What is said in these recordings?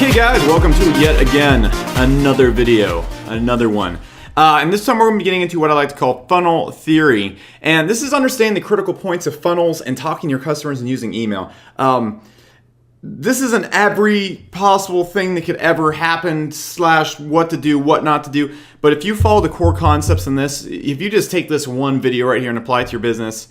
Okay guys, welcome to yet again another video, another one. And this time we're going to be getting into what I like to call funnel theory. And this is understanding the critical points of funnels and talking to your customers and using email. This isn't every possible thing that could ever happen / what to do, what not to do. But if you follow the core concepts in this, if you just take this one video right here and apply it to your business,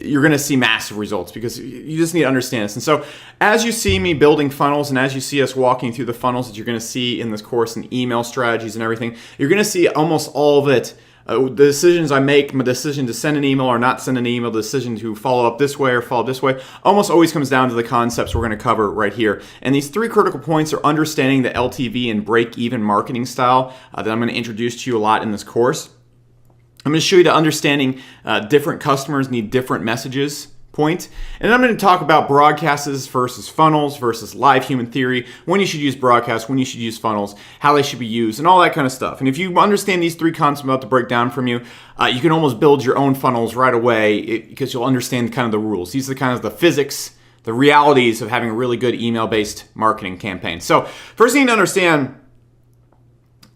you're going to see massive results because you just need to understand this. And so as you see me building funnels and as you see us walking through the funnels that you're going to see in this course and email strategies and everything, you're going to see almost all of it. The decisions I make, my decision to send an email or not send an email, the decision to follow up this way or follow up this way, almost always comes down to the concepts we're going to cover right here. And these three critical points are understanding the LTV and break-even marketing style that I'm going to introduce to you a lot in this course. I'm going to show you the understanding different customers need different messages point. And then I'm going to talk about broadcasts versus funnels versus live human theory, when you should use broadcasts, when you should use funnels, how they should be used, and all that kind of stuff. And if you understand these three concepts I'm about to break down from you, you can almost build your own funnels right away because you'll understand kind of the rules. These are kind of the physics, the realities of having a really good email-based marketing campaign. So first thing to understand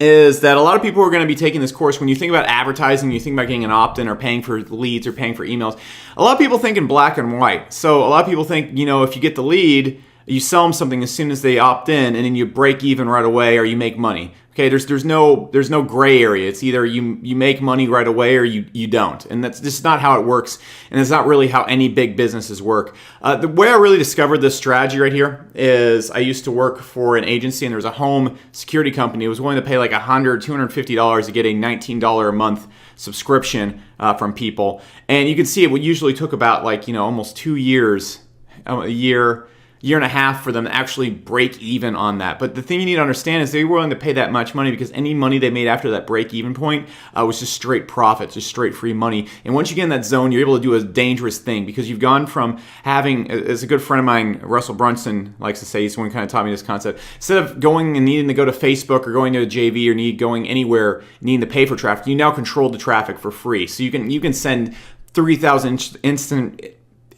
is that a lot of people are going to be taking this course. When you think about advertising, you think about getting an opt-in or paying for leads or paying for emails, a lot of people think in black and white. So a lot of people think, if you get the lead, you sell them something as soon as they opt in and then you break even right away or you make money. Okay, there's no gray area. It's either you make money right away or you don't. And that's just not how it works. And it's not really how any big businesses work. The way I really discovered this strategy right here is I used to work for an agency and there was a home security company. It was willing to pay like $100, $250 to get a $19 a month subscription from people. And you can see it usually took about almost 2 years, a year and a half for them to actually break even on that. But the thing you need to understand is they were willing to pay that much money because any money they made after that break even point was just straight profit, just straight free money. And once you get in that zone, you're able to do a dangerous thing because you've gone from having, as a good friend of mine, Russell Brunson likes to say, he's the one who kind of taught me this concept, instead of going and needing to go to Facebook or going to a JV or going anywhere, needing to pay for traffic, you now control the traffic for free. So you can send 3,000 instant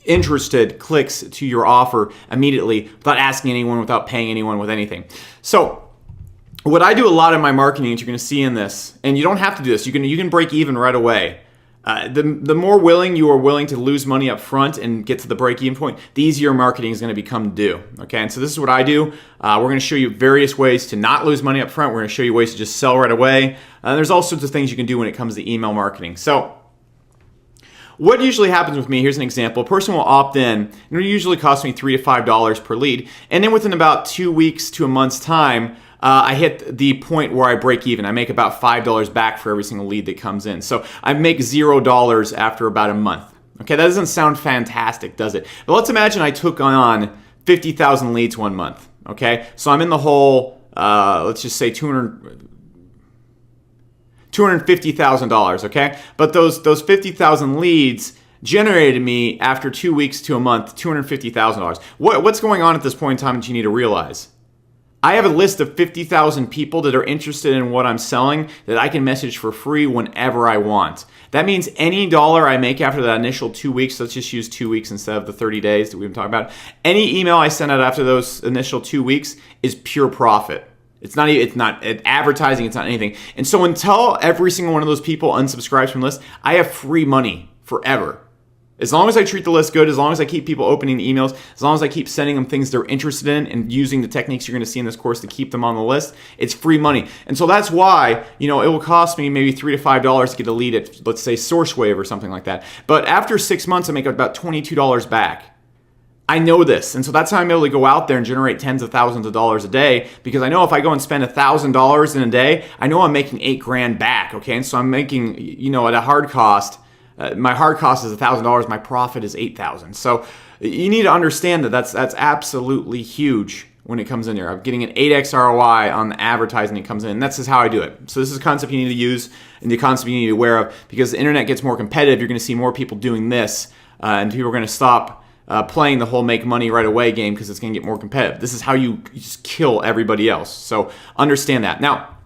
interested clicks to your offer immediately without asking anyone, without paying anyone with anything. So what I do a lot in my marketing that you're going to see in this, and you don't have to do this, you can break even right away. The more you are willing to lose money up front and get to the break even point, the easier marketing is going to become due. Okay, and so this is what I do. We're going to show you various ways to not lose money up front. We're going to show you ways to just sell right away. There's all sorts of things you can do when it comes to email marketing. So what usually happens with me, here's an example. A person will opt in, and it usually costs me $3 to $5 per lead. And then within about 2 weeks to a month's time, I hit the point where I break even. I make about $5 back for every single lead that comes in. So I make $0 after about a month. Okay, that doesn't sound fantastic, does it? But let's imagine I took on 50,000 leads 1 month. Okay, so I'm in the hole, let's just say $250,000, okay? But those 50,000 leads generated me after 2 weeks to a month $250,000. What's going on at this point in time that you need to realize? I have a list of 50,000 people that are interested in what I'm selling that I can message for free whenever I want. That means any dollar I make after that initial 2 weeks, let's just use 2 weeks instead of the 30 days that we've been talking about. Any email I send out after those initial 2 weeks is pure profit. It's not advertising, it's not anything. And so until every single one of those people unsubscribes from the list, I have free money forever. As long as I treat the list good, as long as I keep people opening the emails, as long as I keep sending them things they're interested in and using the techniques you're going to see in this course to keep them on the list, it's free money. And so that's why, it will cost me maybe $3 to $5 to get a lead at, let's say, SourceWave or something like that. But after 6 months, I make about $22 back. I know this, and so that's how I'm able to go out there and generate tens of thousands of dollars a day, because I know if I go and spend $1,000 in a day, I know I'm making $8,000 back, okay? And so I'm making, at a hard cost, my hard cost is $1,000, my profit is $8,000. So you need to understand that that's absolutely huge when it comes in there. I'm getting an 8x ROI on the advertising that comes in, and that's just how I do it. So this is a concept you need to use, and the concept you need to be aware of, because the internet gets more competitive, you're going to see more people doing this, and people are going to stop playing the whole make money right away game because it's going to get more competitive. This is how you just kill everybody else. So understand that. Now,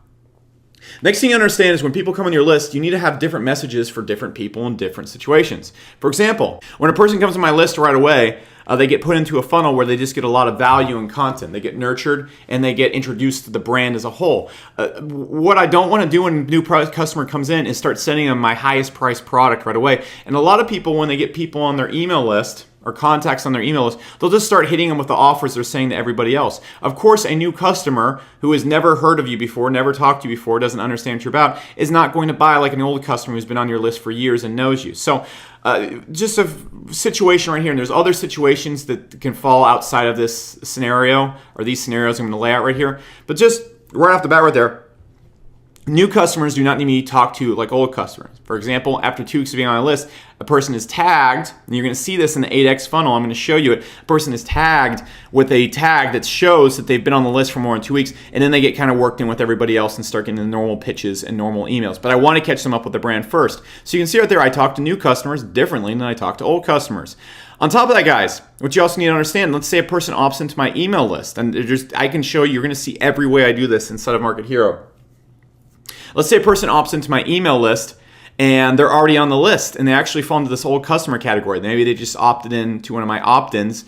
next thing you understand is when people come on your list, you need to have different messages for different people in different situations. For example, when a person comes on my list right away, they get put into a funnel where they just get a lot of value and content. They get nurtured and they get introduced to the brand as a whole. What I don't want to do when a new customer comes in is start sending them my highest priced product right away. And a lot of people, when they get people on their email list or contacts on their email list, they'll just start hitting them with the offers they're saying to everybody else. Of course, a new customer who has never heard of you before, never talked to you before, doesn't understand what you're about, is not going to buy like an old customer who's been on your list for years and knows you. So just a situation right here, and there's other situations that can fall outside of this scenario, or these scenarios I'm going to lay out right here. But just right off the bat right there, new customers do not need to be talked to like old customers. For example, after 2 weeks of being on a list, a person is tagged, and you're going to see this in the 8X funnel. I'm going to show you it. A person is tagged with a tag that shows that they've been on the list for more than 2 weeks, and then they get kind of worked in with everybody else and start getting the normal pitches and normal emails. But I want to catch them up with the brand first. So you can see right there, I talk to new customers differently than I talk to old customers. On top of that, guys, what you also need to understand, let's say a person opts into my email list, and I can show you, you're going to see every way I do this inside of Market Hero. Let's say a person opts into my email list and they're already on the list and they actually fall into this old customer category. Maybe they just opted in to one of my opt-ins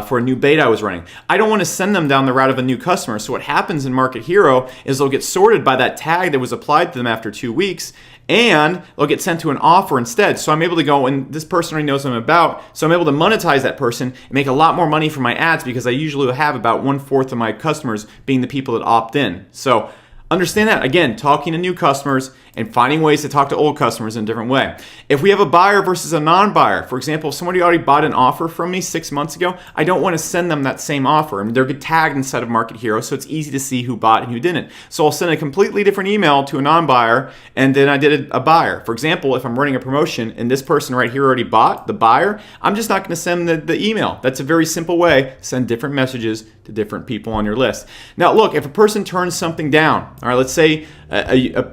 for a new beta I was running. I don't want to send them down the route of a new customer. So what happens in Market Hero is they'll get sorted by that tag that was applied to them after 2 weeks, and they'll get sent to an offer instead. So I'm able to go, and this person already knows what I'm about, so I'm able to monetize that person and make a lot more money from my ads, because I usually have about 1/4 of my customers being the people that opt in. So understand that. Again, talking to new customers and finding ways to talk to old customers in a different way. If we have a buyer versus a non-buyer, for example, if somebody already bought an offer from me 6 months ago, I don't want to send them that same offer. I mean, they're tagged inside of Market Hero, so it's easy to see who bought and who didn't. So I'll send a completely different email to a non-buyer, and then I did a buyer. For example, if I'm running a promotion and this person right here already bought, the buyer, I'm just not going to send the email. That's a very simple way to send different messages to different people on your list. Now, look, if a person turns something down, all right, let's say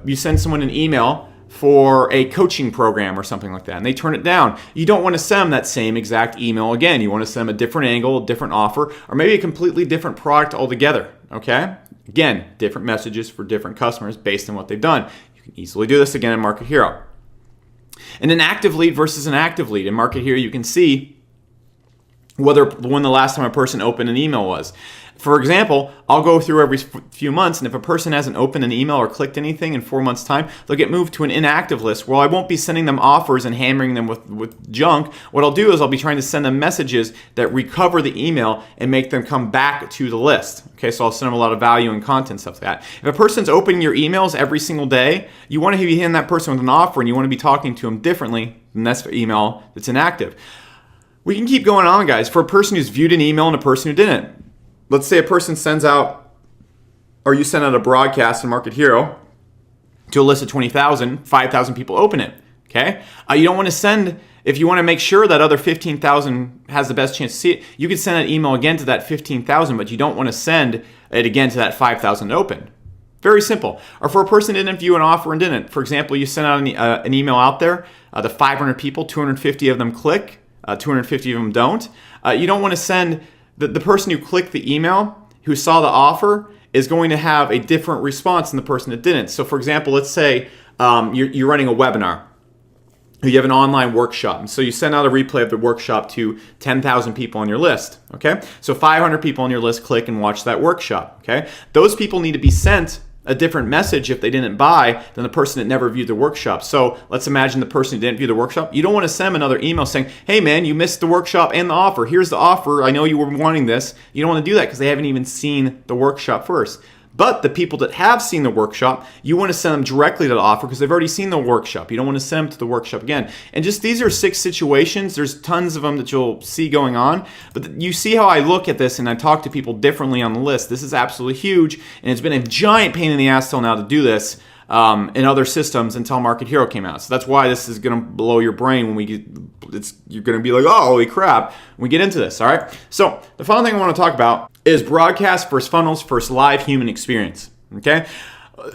you send someone an email for a coaching program or something like that, and they turn it down. You don't want to send them that same exact email again. You want to send them a different angle, a different offer, or maybe a completely different product altogether, okay? Again, different messages for different customers based on what they've done. You can easily do this again in Market Hero. And an active lead versus an active lead. In Market Hero, you can see when the last time a person opened an email was. For example, I'll go through every few months, and if a person hasn't opened an email or clicked anything in 4 months' time, they'll get moved to an inactive list where I won't be sending them offers and hammering them with junk. What I'll do is I'll be trying to send them messages that recover the email and make them come back to the list. Okay, so I'll send them a lot of value and content, stuff like that. If a person's opening your emails every single day, you want to be hitting that person with an offer, and you want to be talking to them differently than that's email that's inactive. We can keep going on, guys. For a person who's viewed an email and a person who didn't. Let's say a person sends out, or you send out a broadcast in Market Hero to a list of 20,000, 5,000 people open it, okay? You don't want to send, if you want to make sure that other 15,000 has the best chance to see it, you could send an email again to that 15,000, but you don't want to send it again to that 5,000 open. Very simple. Or for a person who didn't view an offer and didn't, for example, you send out an email out there, the 500 people, 250 of them click, 250 of them don't. You don't want to send the person who clicked the email, who saw the offer, is going to have a different response than the person that didn't. So for example, let's say you're running a webinar, or you have an online workshop. So you send out a replay of the workshop to 10,000 people on your list, okay? So 500 people on your list click and watch that workshop, okay? Those people need to be sent a different message if they didn't buy than the person that never viewed the workshop. So let's imagine the person who didn't view the workshop. You don't want to send them another email saying, hey man, you missed the workshop and the offer. Here's the offer. I know you were wanting this. You don't want to do that because they haven't even seen the workshop first. But the people that have seen the workshop, you want to send them directly to the offer because they've already seen the workshop. You don't want to send them to the workshop again. And just these are 6 situations. There's tons of them that you'll see going on. But you see how I look at this and I talk to people differently on the list. This is absolutely huge. And it's been a giant pain in the ass till now to do this in other systems until Market Hero came out. So that's why this is going to blow your brain when you're going to be like, oh, holy crap, when we get into this, all right? So the final thing I want to talk about is broadcast versus funnels versus live human experience, okay?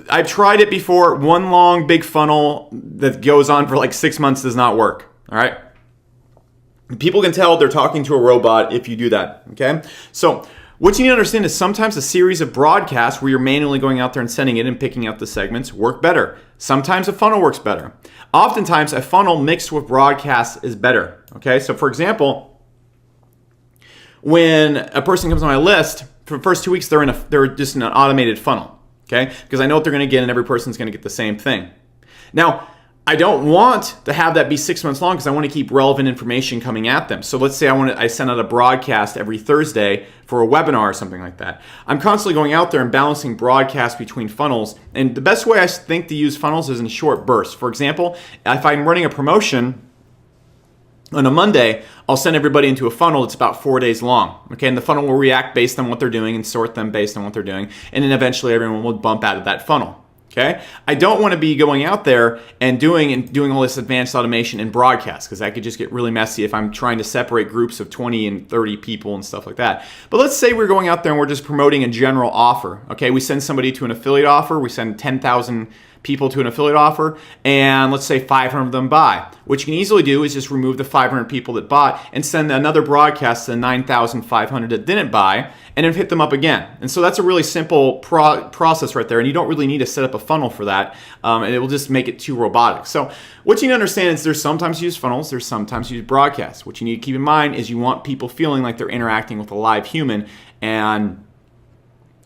I've tried it before. One long, big funnel that goes on for like 6 months does not work, all right? People can tell they're talking to a robot if you do that, okay? So what you need to understand is sometimes a series of broadcasts where you're manually going out there and sending it and picking out the segments work better. Sometimes a funnel works better. Oftentimes, a funnel mixed with broadcasts is better, okay? So for example, when a person comes on my list, for the first 2 weeks, they're just in an automated funnel, okay? Because I know what they're going to get, and every person's going to get the same thing. Now, I don't want to have that be 6 months long because I want to keep relevant information coming at them. So let's say I send out a broadcast every Thursday for a webinar or something like that. I'm constantly going out there and balancing broadcasts between funnels. And the best way I think to use funnels is in short bursts. For example, if I'm running a promotion on a Monday, I'll send everybody into a funnel that's about 4 days long. Okay, and the funnel will react based on what they're doing and sort them based on what they're doing. And then eventually everyone will bump out of that funnel. Okay, I don't want to be going out there and doing all this advanced automation in broadcast, because that could just get really messy if I'm trying to separate groups of 20 and 30 people and stuff like that. But let's say we're going out there and we're just promoting a general offer. Okay, we send somebody to an affiliate offer, we send 10,000 people to an affiliate offer, and let's say 500 of them buy. What you can easily do is just remove the 500 people that bought and send another broadcast to the 9,500 that didn't buy, and then hit them up again. And so that's a really simple process right there, and you don't really need to set up a funnel for that, and it will just make it too robotic. So what you need to understand is there's sometimes you use funnels, there's sometimes you use broadcasts. What you need to keep in mind is you want people feeling like they're interacting with a live human, and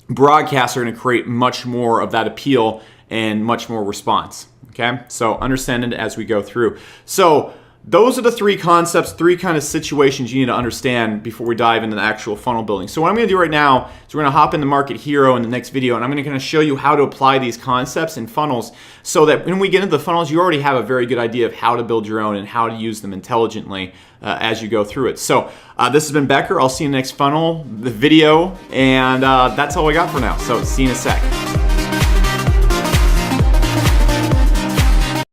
broadcasts are going to create much more of that appeal and much more response. Okay, so understand it as we go through. So those are the three concepts, three kind of situations you need to understand before we dive into the actual funnel building. So what I'm going to do right now is we're going to hop into Market Hero in the next video, and I'm going to kind of show you how to apply these concepts in funnels so that when we get into the funnels, you already have a very good idea of how to build your own and how to use them intelligently as you go through it. So this has been Becker. I'll see you in the next funnel, the video, and that's all I got for now. So see you in a sec.